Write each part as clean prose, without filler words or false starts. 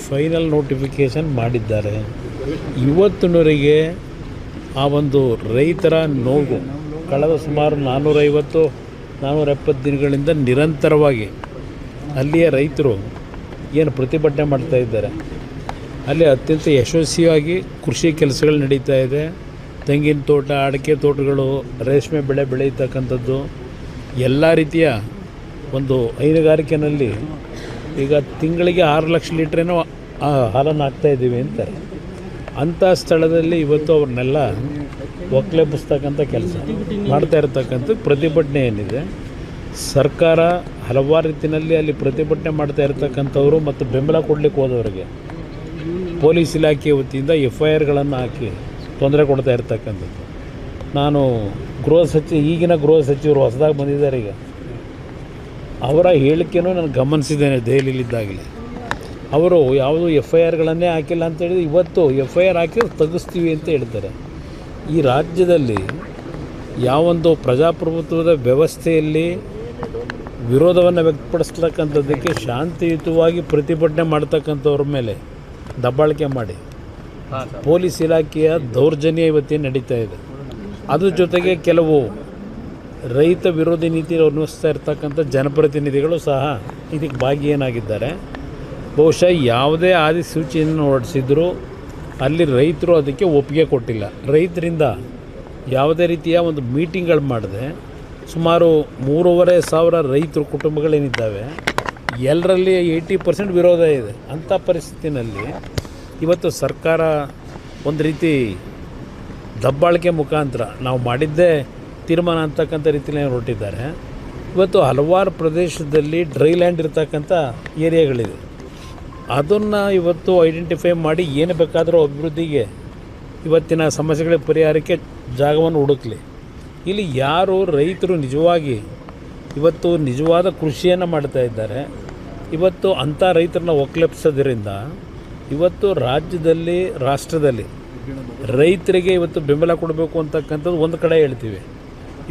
Final notification ಮಾಡಿದ್ದಾರೆ. ಇವತ್ತಿನವರೆಗೆ ಆ ಒಂದು ರೈತರ ನೋವು ಕಳೆದ ಸುಮಾರು 450-470 ದಿನಗಳಿಂದ ನಿರಂತರವಾಗಿ ಅಲ್ಲಿಯ ರೈತರು ಏನು ಪ್ರತಿಭಟನೆ ಮಾಡ್ತಾ ಇದ್ದಾರೆ. ಅಲ್ಲಿ ಅತ್ಯಂತ ಯಶಸ್ವಿಯಾಗಿ ಕೃಷಿ ಕೆಲಸಗಳು ನಡೀತಾ ಇದೆ. ತೆಂಗಿನ ತೋಟ, ಅಡಿಕೆ ತೋಟಗಳು, ರೇಷ್ಮೆ ಬೆಳೆ ಬೆಳೀತಕ್ಕಂಥದ್ದು, ಎಲ್ಲ ರೀತಿಯ ಒಂದು ಹೈನುಗಾರಿಕೆಯಲ್ಲಿ ಈಗ ತಿಂಗಳಿಗೆ 6 ಲಕ್ಷ ಲೀಟ್ರೇನೋ ಹಾಲನ್ನು ಹಾಕ್ತಾಯಿದ್ದೀವಿ ಅಂತಾರೆ. ಅಂಥ ಸ್ಥಳದಲ್ಲಿ ಇವತ್ತು ಅವ್ರನ್ನೆಲ್ಲ ಒಕ್ಕಲೆಬ್ಬಿಸ್ತಕ್ಕಂಥ ಕೆಲಸ ಮಾಡ್ತಾ ಇರತಕ್ಕಂಥ ಪ್ರತಿಭಟನೆ ಏನಿದೆ, ಸರ್ಕಾರ ಹಲವಾರು ರೀತಿಯಲ್ಲಿ ಅಲ್ಲಿ ಪ್ರತಿಭಟನೆ ಮಾಡ್ತಾ ಇರತಕ್ಕಂಥವರು ಮತ್ತು ಬೆಂಬಲ ಕೊಡಲಿಕ್ಕೆ ಹೋದವರಿಗೆ ಪೊಲೀಸ್ ಇಲಾಖೆ ವತಿಯಿಂದ FIRಗಳನ್ನು ಹಾಕಿ ತೊಂದರೆ ಕೊಡ್ತಾ ಇರ್ತಕ್ಕಂಥದ್ದು. ನಾನು ಈಗಿನ ಗೃಹ ಸಚಿವರು ಹೊಸದಾಗಿ ಬಂದಿದ್ದಾರೆ, ಈಗ ಅವರ ಹೇಳಿಕೆನೂ ನಾನು ಗಮನಿಸಿದ್ದೇನೆ ದೆಹಲಿಯಲ್ಲಿದ್ದಾಗಲೇ. ಅವರು ಯಾವುದು FIRಗಳನ್ನೇ ಹಾಕಿಲ್ಲ ಅಂತೇಳಿದ್ರೆ ಇವತ್ತು FIR ಹಾಕಿ ತೆಗೆಸ್ತೀವಿ ಅಂತ ಹೇಳ್ತಾರೆ. ಈ ರಾಜ್ಯದಲ್ಲಿ ಯಾವೊಂದು ಪ್ರಜಾಪ್ರಭುತ್ವದ ವ್ಯವಸ್ಥೆಯಲ್ಲಿ ವಿರೋಧವನ್ನು ವ್ಯಕ್ತಪಡಿಸ್ತಕ್ಕಂಥದ್ದಕ್ಕೆ ಶಾಂತಿಯುತವಾಗಿ ಪ್ರತಿಭಟನೆ ಮಾಡ್ತಕ್ಕಂಥವ್ರ ಮೇಲೆ ದಬ್ಬಾಳಿಕೆ ಮಾಡಿ ಪೊಲೀಸ್ ಇಲಾಖೆಯ ದೌರ್ಜನ್ಯ ಇವತ್ತೇನು ನಡೀತಾ ಇದೆ. ಅದ್ರ ಜೊತೆಗೆ ಕೆಲವು ರೈತ ವಿರೋಧಿ ನೀತಿ ಅನುಸರಿಸ್ತಾ ಇರ್ತಕ್ಕಂಥ ಜನಪ್ರತಿನಿಧಿಗಳು ಸಹ ಇದಕ್ಕೆ ಭಾಗಿಯಾಗಿದ್ದಾರೆ. ಬಹುಶಃ ಯಾವುದೇ ಆದಿಸೂಚಿಯನ್ನು ಹೊರಡಿಸಿದ್ರು ಅಲ್ಲಿ ರೈತರು ಅದಕ್ಕೆ ಒಪ್ಪಿಗೆ ಕೊಟ್ಟಿಲ್ಲ. ರೈತರಿಂದ ಯಾವುದೇ ರೀತಿಯ ಒಂದು ಮೀಟಿಂಗ್ಗಳು ಮಾಡದೆ ಸುಮಾರು 3,500 ರೈತರು ಕುಟುಂಬಗಳೇನಿದ್ದಾವೆ ಎಲ್ಲರಲ್ಲಿ 80% ವಿರೋಧ ಇದೆ. ಅಂಥ ಪರಿಸ್ಥಿತಿನಲ್ಲಿ ಇವತ್ತು ಸರ್ಕಾರ ಒಂದು ರೀತಿ ದಬ್ಬಾಳಿಕೆ ಮುಖಾಂತರ ನಾವು ಮಾಡಿದ್ದೇ ತೀರ್ಮಾನ ಅಂತಕ್ಕಂಥ ರೀತಿಯಲ್ಲಿ ಹೊರಟಿದ್ದಾರೆ. ಇವತ್ತು ಹಲವಾರು ಪ್ರದೇಶದಲ್ಲಿ ಡ್ರೈ ಲ್ಯಾಂಡ್ ಇರ್ತಕ್ಕಂಥ ಏರಿಯಾಗಳಿದೆ. ಅದನ್ನು ಇವತ್ತು ಐಡೆಂಟಿಫೈ ಮಾಡಿ ಏನು ಬೇಕಾದರೂ ಅಭಿವೃದ್ಧಿಗೆ ಇವತ್ತಿನ ಸಮಸ್ಯೆಗಳ ಪರಿಹಾರಕ್ಕೆ ಜಾಗವನ್ನು ಹುಡುಕಲಿ. ಇಲ್ಲಿ ಯಾರು ರೈತರು ನಿಜವಾಗಿ ಇವತ್ತು ನಿಜವಾದ ಕೃಷಿಯನ್ನು ಮಾಡ್ತಾ ಇದ್ದಾರೆ, ಇವತ್ತು ಅಂಥ ರೈತರನ್ನ ಒಕ್ಕಲೆಬ್ಸೋದ್ರಿಂದ ಇವತ್ತು ರಾಜ್ಯದಲ್ಲಿ ರಾಷ್ಟ್ರದಲ್ಲಿ ರೈತರಿಗೆ ಇವತ್ತು ಬೆಂಬಲ ಕೊಡಬೇಕು ಅಂತಕ್ಕಂಥದ್ದು ಒಂದು ಕಡೆ ಹೇಳ್ತೀವಿ.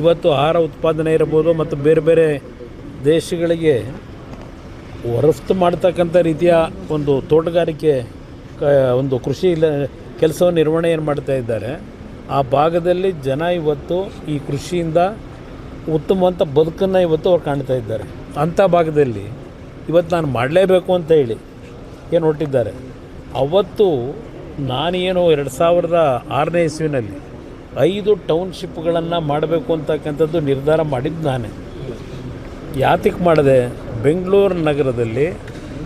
ಇವತ್ತು ಆಹಾರ ಉತ್ಪಾದನೆ ಇರ್ಬೋದು ಮತ್ತು ಬೇರೆ ಬೇರೆ ದೇಶಗಳಿಗೆ ರಫ್ತು ಮಾಡ್ತಕ್ಕಂಥ ರೀತಿಯ ಒಂದು ತೋಟಗಾರಿಕೆ ಒಂದು ಕೃಷಿ ಕೆಲಸವನ್ನು ನಿರ್ವಹಣೆ ಏನು ಮಾಡ್ತಾ ಇದ್ದಾರೆ, ಆ ಭಾಗದಲ್ಲಿ ಜನ ಇವತ್ತು ಈ ಕೃಷಿಯಿಂದ ಉತ್ತಮವಂತ ಬದುಕನ್ನು ಇವತ್ತು ಅವ್ರು ಕಾಣ್ತಾ ಇದ್ದಾರೆ. ಅಂಥ ಭಾಗದಲ್ಲಿ ಇವತ್ತು ನಾನು ಮಾಡಲೇಬೇಕು ಅಂತ ಹೇಳಿ ಏನು ಹೊರಟಿದ್ದಾರೆ. ಅವತ್ತು ನಾನೇನು 2006ನೇ ಇಸ್ವಿನಲ್ಲಿ 5 ಟೌನ್ಶಿಪ್ಗಳನ್ನು ಮಾಡಬೇಕು ಅಂತಕ್ಕಂಥದ್ದು ನಿರ್ಧಾರ ಮಾಡಿದ್ದು ನಾನೇ. ಯಾತಕ್ಕೆ ಮಾಡಿದೆ? ಬೆಂಗಳೂರು ನಗರದಲ್ಲಿ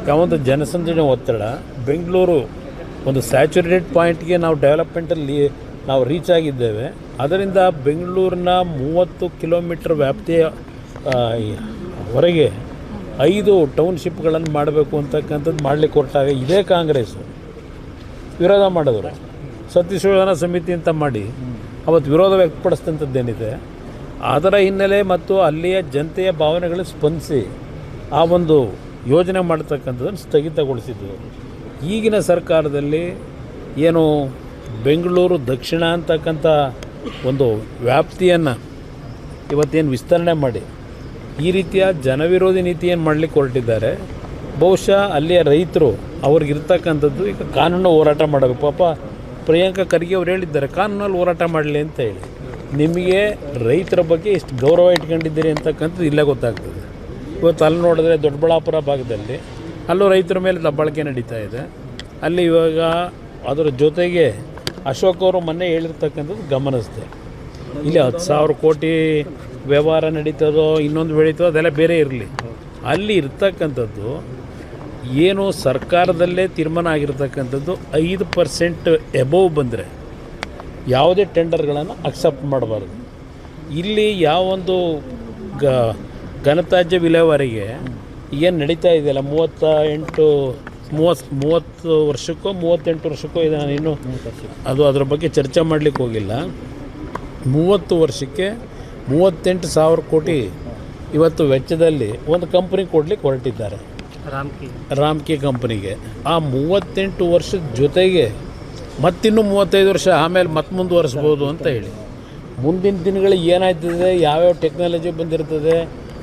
ಯಾವೊಂದು ಜನಸಂದಣಿ ಒತ್ತಡ, ಬೆಂಗಳೂರು ಒಂದು ಸ್ಯಾಚುರೇಟೆಡ್ ಪಾಯಿಂಟ್ಗೆ ನಾವು ಡೆವಲಪ್ಮೆಂಟಲ್ಲಿ ನಾವು ರೀಚ್ ಆಗಿದ್ದೇವೆ. ಅದರಿಂದ ಬೆಂಗಳೂರಿನ 30 ಕಿಲೋಮೀಟ್ರ್ ವ್ಯಾಪ್ತಿಯ ಹೊರಗೆ 5 ಟೌನ್ಶಿಪ್ಗಳನ್ನು ಮಾಡಬೇಕು ಅಂತಕ್ಕಂಥದ್ದು ಮಾಡಲಿಕ್ಕೆ ಹೊರಟಾಗ ಇದೇ ಕಾಂಗ್ರೆಸ್ಸು ವಿರೋಧ ಮಾಡಿದ್ರು. ಸತ್ಯಶೋಧನಾ ಸಮಿತಿ ಅಂತ ಮಾಡಿ ಅವತ್ತು ವಿರೋಧ ವ್ಯಕ್ತಪಡಿಸಿದಂಥದ್ದೇನಿದೆ ಅದರ ಹಿನ್ನೆಲೆ ಮತ್ತು ಅಲ್ಲಿಯ ಜನತೆಯ ಭಾವನೆಗಳು ಸ್ಪಂದಿಸಿ ಆ ಒಂದು ಯೋಜನೆ ಮಾಡ್ತಕ್ಕಂಥದ್ದನ್ನು ಸ್ಥಗಿತಗೊಳಿಸಿದ್ರು. ಈಗಿನ ಸರ್ಕಾರದಲ್ಲಿ ಏನು ಬೆಂಗಳೂರು ದಕ್ಷಿಣ ಅಂತಕ್ಕಂಥ ಒಂದು ವ್ಯಾಪ್ತಿಯನ್ನು ಇವತ್ತೇನು ವಿಸ್ತರಣೆ ಮಾಡಿ ಈ ರೀತಿಯ ಜನವಿರೋಧಿ ನೀತಿಯನ್ನು ಮಾಡಲಿಕ್ಕೆ ಹೊರಟಿದ್ದಾರೆ. ಬಹುಶಃ ಅಲ್ಲಿಯ ರೈತರು ಅವ್ರಿಗಿರ್ತಕ್ಕಂಥದ್ದು ಈಗ ಕಾನೂನು ಹೋರಾಟ ಮಾಡಬೇಕು. ಪಾಪ ಪ್ರಿಯಾಂಕಾ ಖರ್ಗೆ ಅವ್ರು ಹೇಳಿದ್ದಾರೆ ಕಾನೂನಲ್ಲಿ ಹೋರಾಟ ಮಾಡಲಿ ಅಂತ ಹೇಳಿ. ನಿಮಗೆ ರೈತರ ಬಗ್ಗೆ ಎಷ್ಟು ಗೌರವ ಇಟ್ಕೊಂಡಿದ್ದೀರಿ ಅಂತಕ್ಕಂಥದ್ದು ಇಲ್ಲೇ ಗೊತ್ತಾಗ್ತದೆ. ಇವತ್ತು ಅಲ್ಲಿ ನೋಡಿದ್ರೆ ದೊಡ್ಡಬಳ್ಳಾಪುರ ಭಾಗದಲ್ಲಿ ಅಲ್ಲೂ ರೈತರ ಮೇಲೆ ದಬ್ಬಾಳಿಕೆ ನಡೀತಾ ಇದೆ. ಅಲ್ಲಿ ಇವಾಗ ಅದರ ಜೊತೆಗೆ ಅಶೋಕ್ ಅವರು ಮೊನ್ನೆ ಹೇಳಿರ್ತಕ್ಕಂಥದ್ದು ಗಮನಿಸಿದೆ. ಇಲ್ಲಿ 10,000 ಕೋಟಿ ವ್ಯವಹಾರ ನಡೀತದೋ ಇನ್ನೊಂದು ಬೆಳೀತದೋ ಅದೆಲ್ಲ ಬೇರೆ ಇರಲಿ. ಅಲ್ಲಿ ಇರ್ತಕ್ಕಂಥದ್ದು ಏನು ಸರ್ಕಾರದಲ್ಲೇ ತೀರ್ಮಾನ ಆಗಿರ್ತಕ್ಕಂಥದ್ದು 5% ಎಬೋವ್ ಬಂದರೆ ಯಾವುದೇ ಟೆಂಡರ್ಗಳನ್ನು ಅಕ್ಸೆಪ್ಟ್ ಮಾಡಬಾರ್ದು. ಇಲ್ಲಿ ಯಾವೊಂದು ಘನತ್ಯಾಜ್ಯ ವಿಲೇವಾರಿಗೆ ಏನು ನಡೀತಾ ಇದೆಯಲ್ಲ 30 ವರ್ಷಕ್ಕೋ 38 ವರ್ಷಕ್ಕೋ ಇದೆ. ನಾನು ಇನ್ನೂ ಅದರ ಬಗ್ಗೆ ಚರ್ಚೆ ಮಾಡಲಿಕ್ಕೆ ಹೋಗಿಲ್ಲ. 30 ವರ್ಷಕ್ಕೆ 38,000 ಕೋಟಿ ಇವತ್ತು ವೆಚ್ಚದಲ್ಲಿ ಒಂದು ಕಂಪ್ನಿ ಕೊಡಲಿಕ್ಕೆ ಹೊರಟಿದ್ದಾರೆ, ರಾಮ್ಕಿ ಕಂಪ್ನಿಗೆ. ಆ 38 ವರ್ಷದ ಜೊತೆಗೆ ಮತ್ತಿನ್ನೂ 35 ವರ್ಷ ಆಮೇಲೆ ಮತ್ತೆ ಮುಂದುವರಿಸ್ಬೋದು ಅಂತ ಹೇಳಿ. ಮುಂದಿನ ದಿನಗಳಿಗೆ ಏನಾಗ್ತದೆ, ಯಾವ್ಯಾವ ಟೆಕ್ನಾಲಜಿ ಬಂದಿರ್ತದೆ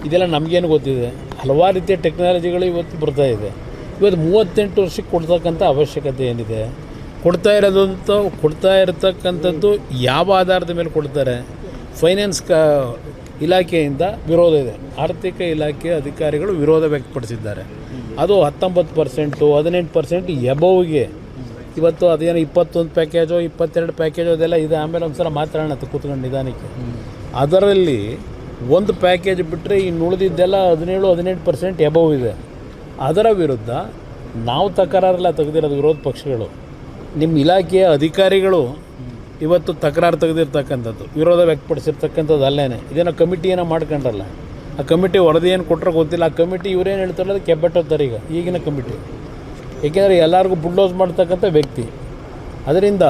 ಇದೆಲ್ಲ ನಮಗೇನು ಗೊತ್ತಿದೆ. ಹಲವಾರು ರೀತಿಯ ಟೆಕ್ನಾಲಜಿಗಳು ಇವತ್ತು ಬರ್ತಾಯಿದೆ. ಇವತ್ತು 38 ವರ್ಷಕ್ಕೆ ಕೊಡ್ತಕ್ಕಂಥ ಅವಶ್ಯಕತೆ ಏನಿದೆ? ಕೊಡ್ತಾ ಇರತಕ್ಕಂಥದ್ದು ಯಾವ ಆಧಾರದ ಮೇಲೆ ಕೊಡ್ತಾರೆ? ಫೈನಾನ್ಸ್ ಇಲಾಖೆಯಿಂದ ವಿರೋಧ ಇದೆ. ಆರ್ಥಿಕ ಇಲಾಖೆ ಅಧಿಕಾರಿಗಳು ವಿರೋಧ ವ್ಯಕ್ತಪಡಿಸಿದ್ದಾರೆ. ಅದು 19%, 18% ಎಬೋವ್ಗೆ. ಇವತ್ತು ಅದೇನೋ 21 ಪ್ಯಾಕೇಜೋ 22 ಪ್ಯಾಕೇಜೋ ಅದೆಲ್ಲ ಇದೆ. ಆಮೇಲೆ ಒಂದು ಸಲ ಮಾತಾಡೋಣ ಕೂತ್ಕೊಂಡು ನಿಧಾನಕ್ಕೆ. ಅದರಲ್ಲಿ ಒಂದು ಪ್ಯಾಕೇಜ್ ಬಿಟ್ಟರೆ ಇನ್ನು ಉಳಿದಿದ್ದೆಲ್ಲ 17-18% ಎಬೋವ್ ಇದೆ. ಅದರ ವಿರುದ್ಧ ನಾವು ತಕರಾರೆಲ್ಲ ತೆಗೆದಿರೋದು ವಿರೋಧ ಪಕ್ಷಗಳು, ನಿಮ್ಮ ಇಲಾಖೆಯ ಅಧಿಕಾರಿಗಳು ಇವತ್ತು ತಕರಾರು ತೆಗೆದಿರ್ತಕ್ಕಂಥದ್ದು, ವಿರೋಧ ವ್ಯಕ್ತಪಡಿಸಿರ್ತಕ್ಕಂಥದ್ದು ಅಲ್ಲೇನೆ. ಇದೇನೋ ಕಮಿಟಿಯನ್ನು ಮಾಡ್ಕೊಂಡ್ರಲ್ಲ, ಆ ಕಮಿಟಿ ವರದಿ ಏನು ಕೊಟ್ಟರೆ ಗೊತ್ತಿಲ್ಲ. ಆ ಕಮಿಟಿ ಇವರೇನು ಹೇಳ್ತಾರಲ್ಲ ಅದು ಕೆಬ್ಬೆಟ್ಟೋಗ್ತಾರೆ ಈಗಿನ ಕಮಿಟಿ. ಏಕೆಂದರೆ ಎಲ್ಲರಿಗೂ ಬುಲ್ಡೋಸ್ ಮಾಡ್ತಕ್ಕಂಥ ವ್ಯಕ್ತಿ. ಅದರಿಂದ